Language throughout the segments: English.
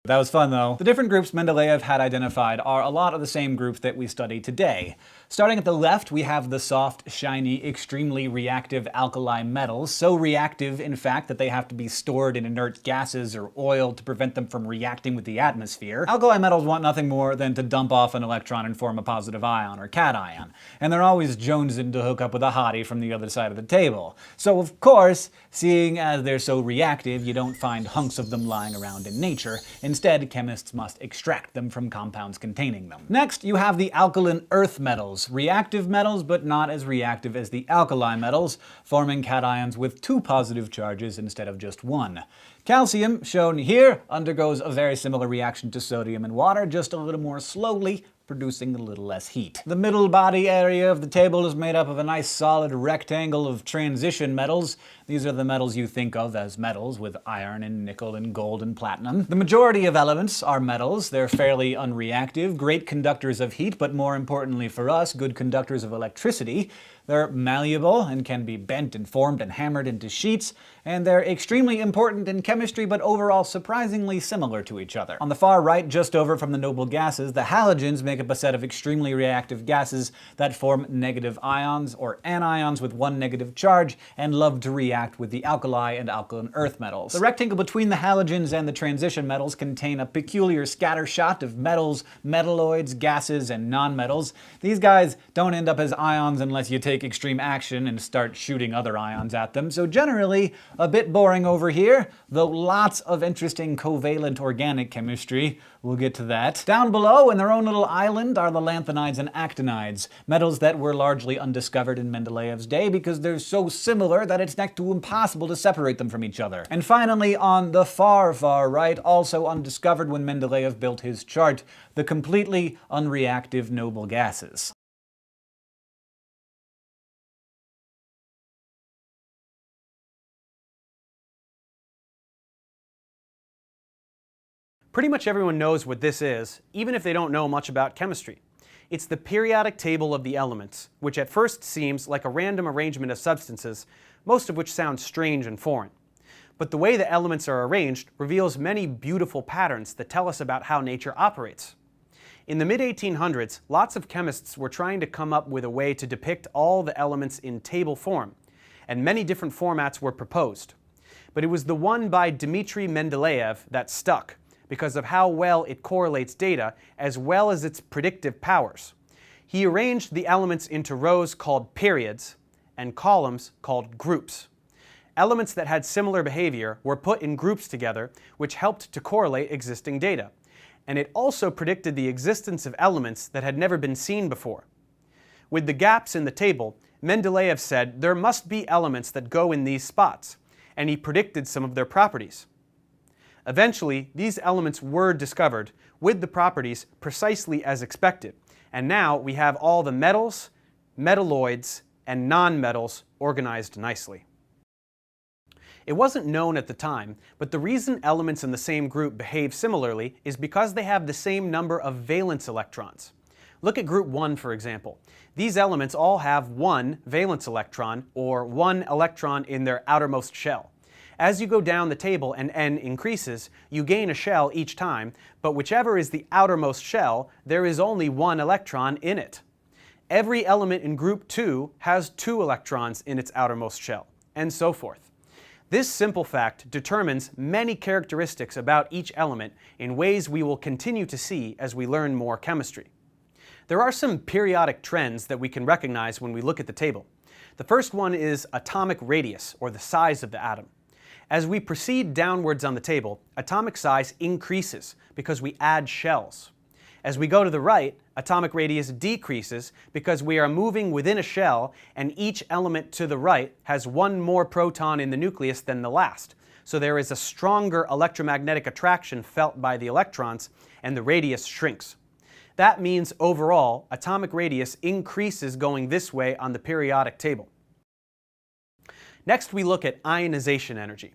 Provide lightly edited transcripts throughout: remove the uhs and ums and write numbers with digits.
That was fun though. The different groups Mendeleev had identified are a lot of the same groups that we study today. Starting at the left, we have the soft, shiny, extremely reactive alkali metals, so reactive, in fact, that they have to be stored in inert gases or oil to prevent them from reacting with the atmosphere. Alkali metals want nothing more than to dump off an electron and form a positive ion, or cation, and they're always jonesing to hook up with a hottie from the other side of the table. So of course, seeing as they're so reactive, you don't find hunks of them lying around in nature. Instead, chemists must extract them from compounds containing them. Next, you have the alkaline earth metals. Reactive metals, but not as reactive as the alkali metals, forming cations with 2 positive charges instead of just 1. Calcium, shown here, undergoes a very similar reaction to sodium and water, just a little more slowly, producing a little less heat. The middle body area of the table is made up of a nice solid rectangle of transition metals. These are the metals you think of as metals, with iron and nickel and gold and platinum. The majority of elements are metals. They're fairly unreactive, great conductors of heat, but more importantly for us, good conductors of electricity. They're malleable and can be bent and formed and hammered into sheets, and they're extremely important in chemistry, but overall surprisingly similar to each other. On the far right, just over from the noble gases, the halogens make up a set of extremely reactive gases that form negative ions, or anions with 1 negative charge, and love to react with the alkali and alkaline earth metals. The rectangle between the halogens and the transition metals contain a peculiar scattershot of metals, metalloids, gases, and nonmetals. These guys don't end up as ions unless you take extreme action and start shooting other ions at them, so generally a bit boring over here, though lots of interesting covalent organic chemistry. We'll get to that. Down below, in their own little island, are the lanthanides and actinides, metals that were largely undiscovered in Mendeleev's day because they're so similar that it's next to impossible to separate them from each other. And finally, on the far right, also undiscovered when Mendeleev built his chart, the completely unreactive noble gases. Pretty much everyone knows what this is, even if they don't know much about chemistry. It's the periodic table of the elements, which at first seems like a random arrangement of substances, most of which sound strange and foreign. But the way the elements are arranged reveals many beautiful patterns that tell us about how nature operates. In the mid-1800s, lots of chemists were trying to come up with a way to depict all the elements in table form, and many different formats were proposed. But it was the one by Dmitri Mendeleev that stuck, because of how well it correlates data as well as its predictive powers. He arranged the elements into rows called periods and columns called groups. Elements that had similar behavior were put in groups together, which helped to correlate existing data. And it also predicted the existence of elements that had never been seen before. With the gaps in the table, Mendeleev said there must be elements that go in these spots, and he predicted some of their properties. Eventually, these elements were discovered, with the properties precisely as expected, and now we have all the metals, metalloids, and nonmetals organized nicely. It wasn't known at the time, but the reason elements in the same group behave similarly is because they have the same number of valence electrons. Look at group 1, for example. These elements all have 1 valence electron, or 1 electron in their outermost shell. As you go down the table and n increases, you gain a shell each time, but whichever is the outermost shell, there is only 1 electron in it. Every element in group 2 has 2 electrons in its outermost shell, and so forth. This simple fact determines many characteristics about each element in ways we will continue to see as we learn more chemistry. There are some periodic trends that we can recognize when we look at the table. The first one is atomic radius, or the size of the atom. As we proceed downwards on the table, atomic size increases because we add shells. As we go to the right, atomic radius decreases because we are moving within a shell, and each element to the right has 1 more proton in the nucleus than the last. So there is a stronger electromagnetic attraction felt by the electrons, and the radius shrinks. That means overall, atomic radius increases going this way on the periodic table. Next, we look at ionization energy.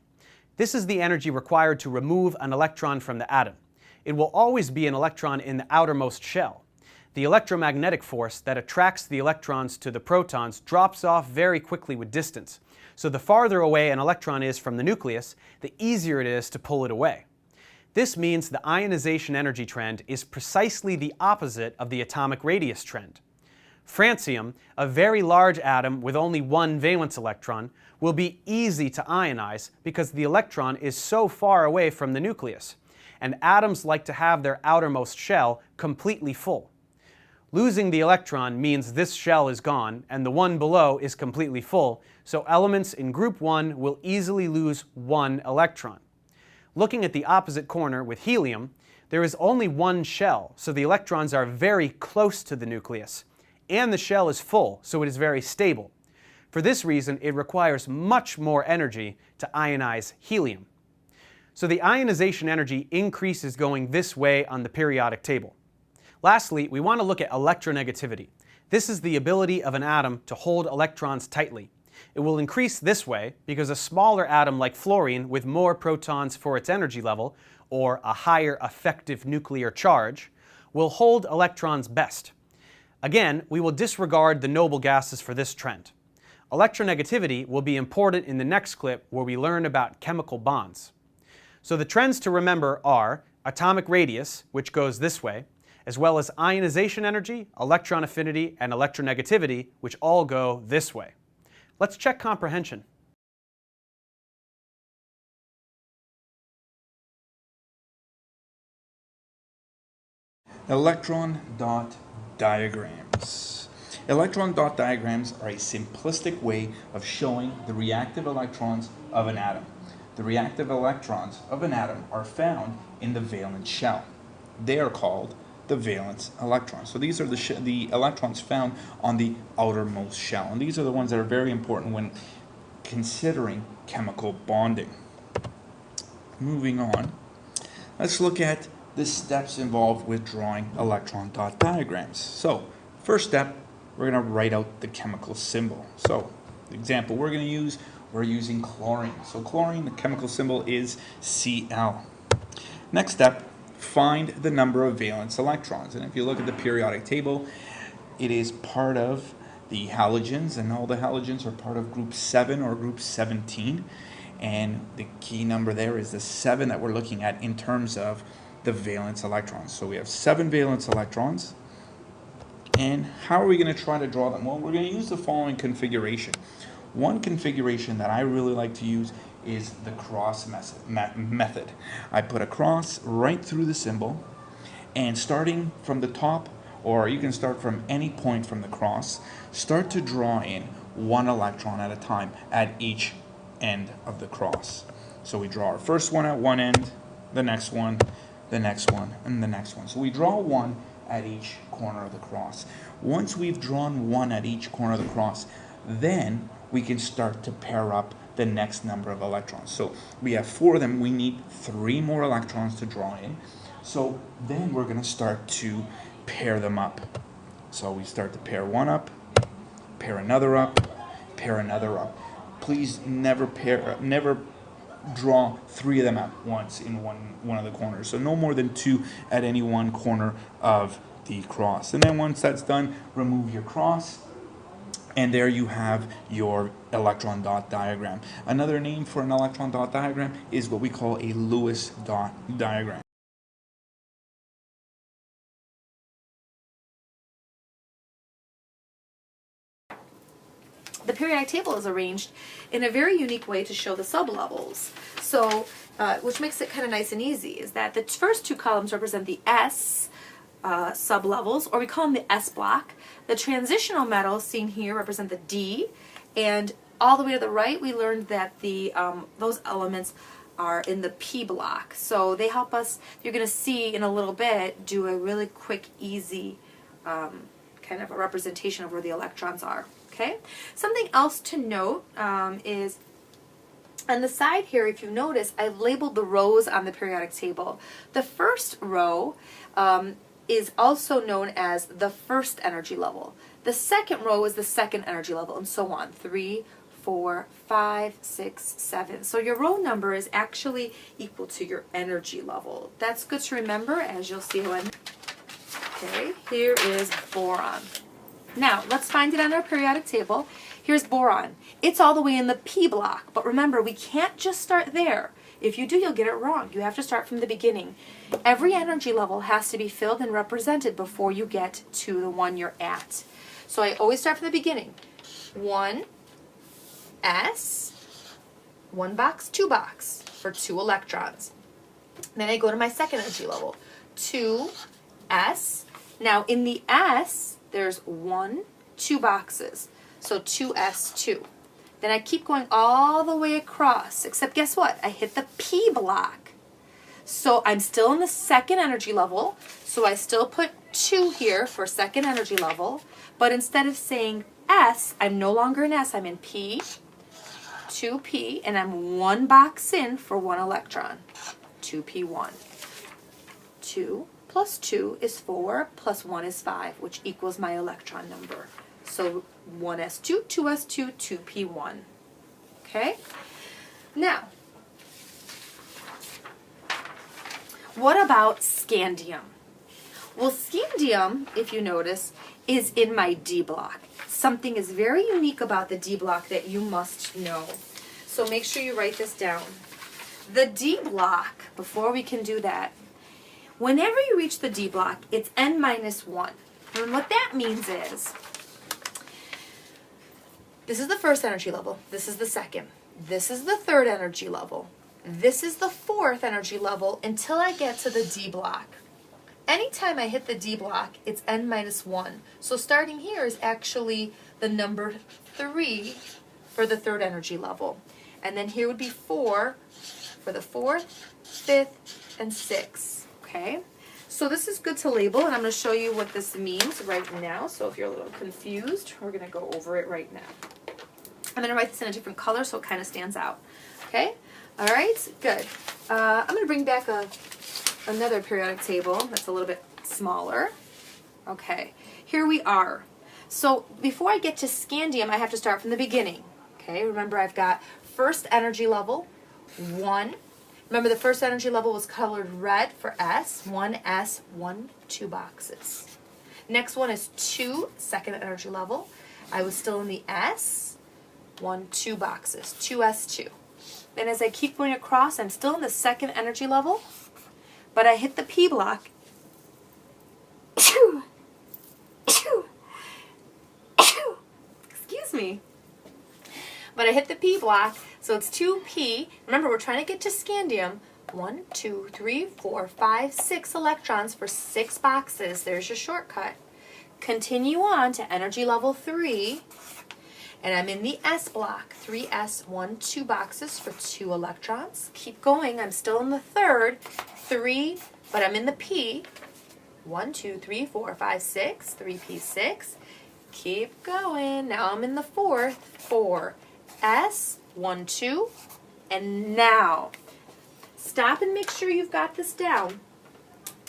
This is the energy required to remove an electron from the atom. It will always be an electron in the outermost shell. The electromagnetic force that attracts the electrons to the protons drops off very quickly with distance. So the farther away an electron is from the nucleus, the easier it is to pull it away. This means the ionization energy trend is precisely the opposite of the atomic radius trend. Francium, a very large atom with only one valence electron, will be easy to ionize because the electron is so far away from the nucleus, and atoms like to have their outermost shell completely full. Losing the electron means this shell is gone and the one below is completely full, so elements in group 1 will easily lose one electron. Looking at the opposite corner with helium, there is only one shell, so the electrons are very close to the nucleus, and the shell is full, so it is very stable. For this reason, it requires much more energy to ionize helium. So the ionization energy increases going this way on the periodic table. Lastly, we want to look at electronegativity. This is the ability of an atom to hold electrons tightly. It will increase this way because a smaller atom like fluorine with more protons for its energy level, or a higher effective nuclear charge, will hold electrons best. Again, we will disregard the noble gases for this trend. Electronegativity will be important in the next clip where we learn about chemical bonds. So the trends to remember are atomic radius, which goes this way, as well as ionization energy, electron affinity, and electronegativity, which all go this way. Let's check comprehension. Electron dot diagrams. Electron dot diagrams are a simplistic way of showing the reactive electrons of an atom. The reactive electrons of an atom are found in the valence shell. They are called the valence electrons. So these are the electrons found on the outermost shell, and these are the ones that are very important when considering chemical bonding. Moving on, let's look at the steps involved with drawing electron dot diagrams. So first step, we're going to write out the chemical symbol. So the example we're using chlorine. So chlorine, the chemical symbol is Cl. Next step, find the number of valence electrons. And if you look at the periodic table, it is part of the halogens, and all the halogens are part of group 7 or group 17. And the key number there is the 7 that we're looking at in terms of the valence electrons. So we have 7 valence electrons. And how are we going to try to draw them? Well, we're going to use the following configuration. One configuration that I really like to use is the cross method. I put a cross right through the symbol, and starting from the top, or you can start from any point from the cross, start to draw in one electron at a time at each end of the cross. So we draw our first one at one end, the next one, and the next one. So we draw one at each corner of the cross. Once we've drawn one at each corner of the cross, then we can start to pair up the next number of electrons. So we have 4 of them. We need 3 more electrons to draw in. So then we're going to start to pair them up. So we start to pair one up, pair another up, pair another up. Please never draw 3 of them at once in one of the corners. So no more than 2 at any one corner of the cross. And then once that's done, remove your cross, and there you have your electron dot diagram. Another name for an electron dot diagram is what we call a Lewis dot diagram. The periodic table is arranged in a very unique way to show the sublevels. So, which makes it kind of nice and easy, is that the first 2 columns represent the S sublevels, or we call them the S block. The transitional metals seen here represent the D, and all the way to the right we learned that the those elements are in the P block. So they help us, you're going to see in a little bit, do a really quick, easy kind of a representation of where the electrons are. Okay. Something else to note is on the side here, if you notice, I've labeled the rows on the periodic table. The first row is also known as the first energy level. The second row is the second energy level, and so on. 3, 4, 5, 6, 7. So your row number is actually equal to your energy level. That's good to remember, as you'll see when. Okay, here is boron. Now, let's find it on our periodic table. Here's boron. It's all the way in the P block, but remember, we can't just start there. If you do, you'll get it wrong. You have to start from the beginning. Every energy level has to be filled and represented before you get to the one you're at. So I always start from the beginning. 1 S, 1 box, 2 box for 2 electrons. Then I go to my second energy level, 2 S. Now in the S, there's 2 boxes, so 2s2. Then I keep going all the way across, except guess what? I hit the P block. So I'm still in the second energy level, so I still put 2 here for second energy level, but instead of saying S, I'm no longer in S, I'm in P, 2P, and I'm 1 box in for 1 electron, 2P1. 2 plus 2 is 4, plus 1 is 5, which equals my electron number. So 1s2, 2s2, 2p1. Okay? Now, what about scandium? Well, scandium, if you notice, is in my D block. Something is very unique about the D block that you must know. So make sure you write this down. The D block, before we can do that, whenever you reach the D block, it's n minus 1. And what that means is, this is the first energy level, this is the second, this is the third energy level, this is the fourth energy level until I get to the D block. Anytime I hit the D block, it's n minus 1. So starting here is actually the number 3 for the third energy level. And then here would be 4 for the fourth, fifth, and sixth. Okay? So this is good to label, and I'm going to show you what this means right now. So if you're a little confused, we're going to go over it right now. I'm going to write this in a different color so it kind of stands out. Okay? All right? Good. I'm going to bring back another periodic table that's a little bit smaller. Okay. Here we are. So before I get to scandium, I have to start from the beginning. Okay? Remember, I've got first energy level, 1. Remember, the first energy level was colored red for S. 1S, 1, 2 boxes. Next one is 2, second energy level. I was still in the S. 1, 2 boxes. 2S2. Then as I keep going across, I'm still in the second energy level, but I hit the P block. Excuse me. But I hit the P block, so it's 2P. Remember, we're trying to get to scandium. 1, 2, 3, 4, 5, 6 electrons for 6 boxes. There's your shortcut. Continue on to energy level 3, and I'm in the S block. 3S, 1, 2 boxes for 2 electrons. Keep going. I'm still in the third. 3, but I'm in the P. 1, 2, 3, 4, 5, 6. 3P6. Keep going. Now I'm in the fourth. 4. S, 1, 2, and now stop and make sure you've got this down.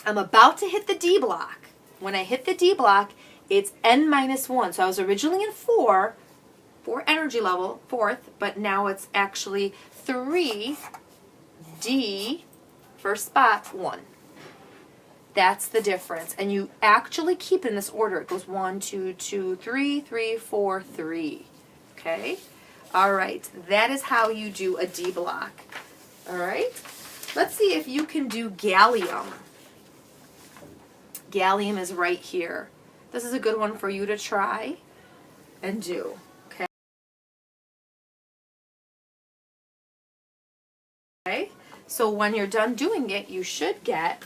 I'm about to hit the D block. When I hit the D block, it's n minus 1. So I was originally in 4 energy level, fourth, but now it's actually 3, D, first spot, 1. That's the difference. And you actually keep in this order. It goes 1, 2, 2, 3, 3, 4, 3. Okay? All right, that is how you do a D block. All right, let's see if you can do gallium. Gallium is right here. This is a good one for you to try and do. Okay, so when you're done doing it, you should get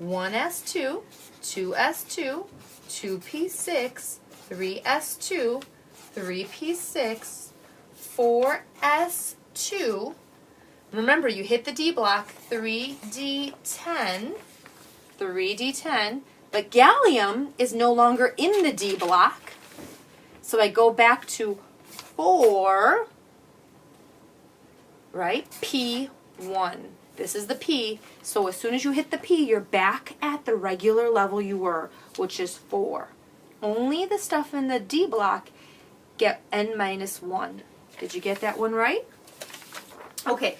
1s2, 2s2, 2p6, 3s2, 3p6, 4s2. Remember, you hit the D block, 3d10, 3d10, but gallium is no longer in the D block. So I go back to 4, right? P1. This is the P. So as soon as you hit the P, you're back at the regular level you were, which is 4. Only the stuff in the D block get n minus 1. Did you get that one right? Okay.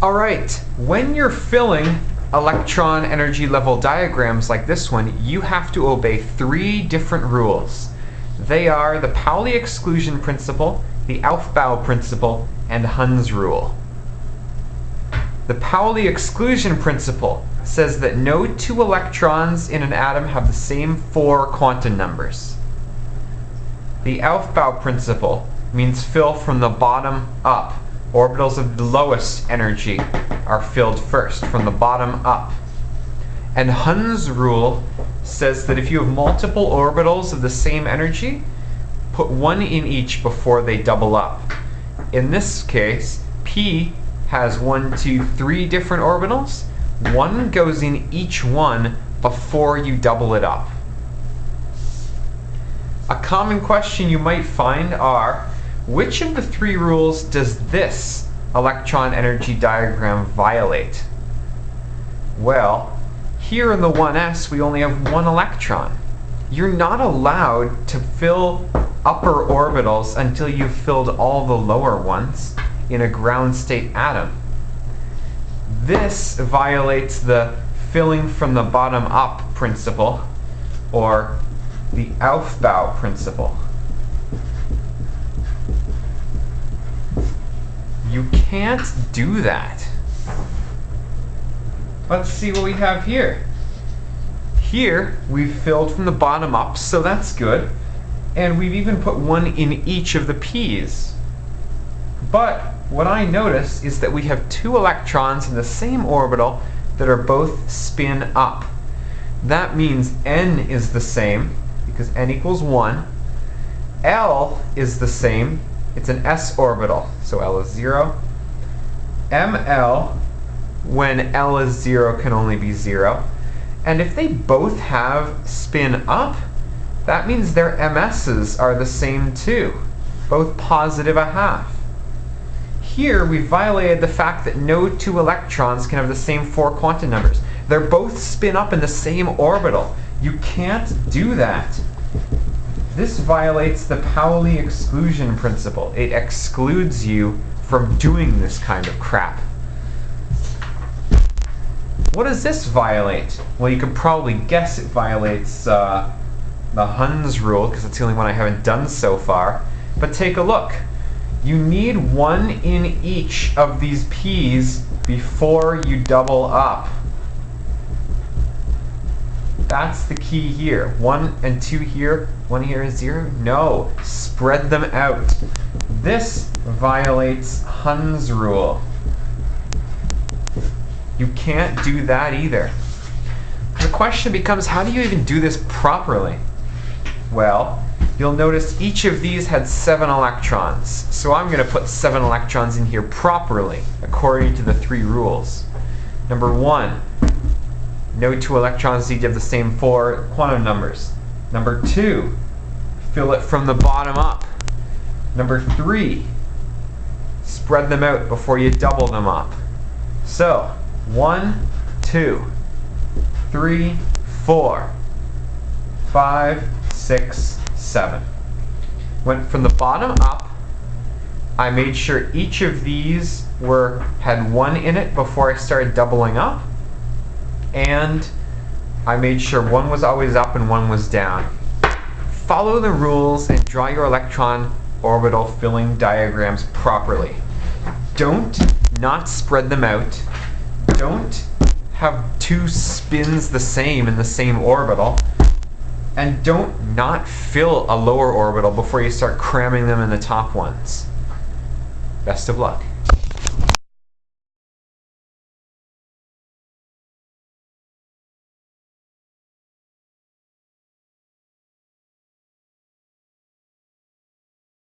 All right, when you're filling electron energy level diagrams like this one, you have to obey 3 different rules. They are the Pauli exclusion principle, the Aufbau principle, and Hund's rule. The Pauli exclusion principle says that no 2 electrons in an atom have the same 4 quantum numbers. The Aufbau principle means fill from the bottom up. Orbitals of the lowest energy are filled first, from the bottom up. And Hund's rule says that if you have multiple orbitals of the same energy, put 1 in each before they double up. In this case, P has 1, 2, 3 different orbitals. 1 goes in each one before you double it up. A common question you might find are, which of the 3 rules does this electron energy diagram violate? Well, here in the 1s we only have 1 electron. You're not allowed to fill upper orbitals until you've filled all the lower ones in a ground state atom. This violates the filling from the bottom up principle, or the Aufbau principle. You can't do that. Let's see what we have here. Here, we've filled from the bottom up, so that's good. And we've even put 1 in each of the P's. But what I notice is that we have 2 electrons in the same orbital that are both spin up. That means N is the same, because N equals 1. L is the same. It's an s orbital, so L is 0. ML, when L is 0, can only be 0. And if they both have spin up, that means their MS's are the same too, both positive 1/2. Here we violated the fact that no 2 electrons can have the same 4 quantum numbers. They're both spin up in the same orbital. You can't do that. This violates the Pauli exclusion principle. It excludes you from doing this kind of crap. What does this violate? Well, you can probably guess it violates the Hund's rule, because it's the only one I haven't done so far. But take a look. You need 1 in each of these P's before you double up. That's the key here. 1 and 2 here, 1 here is 0. No, spread them out. This violates Hund's rule. You can't do that either. The question becomes, how do you even do this properly? Well, you'll notice each of these had 7 electrons. So I'm going to put 7 electrons in here properly, according to the 3 rules. Number 1, no 2 electrons need to have the same 4 quantum numbers. Number 2, fill it from the bottom up. Number 3, spread them out before you double them up. So, 1, 2, 3, 4, 5, 6, 7. Went from the bottom up. I made sure each of these had 1 in it before I started doubling up. And I made sure 1 was always up and 1 was down. Follow the rules and draw your electron orbital filling diagrams properly. Don't not spread them out. Don't have 2 spins the same in the same orbital. And don't not fill a lower orbital before you start cramming them in the top ones. Best of luck.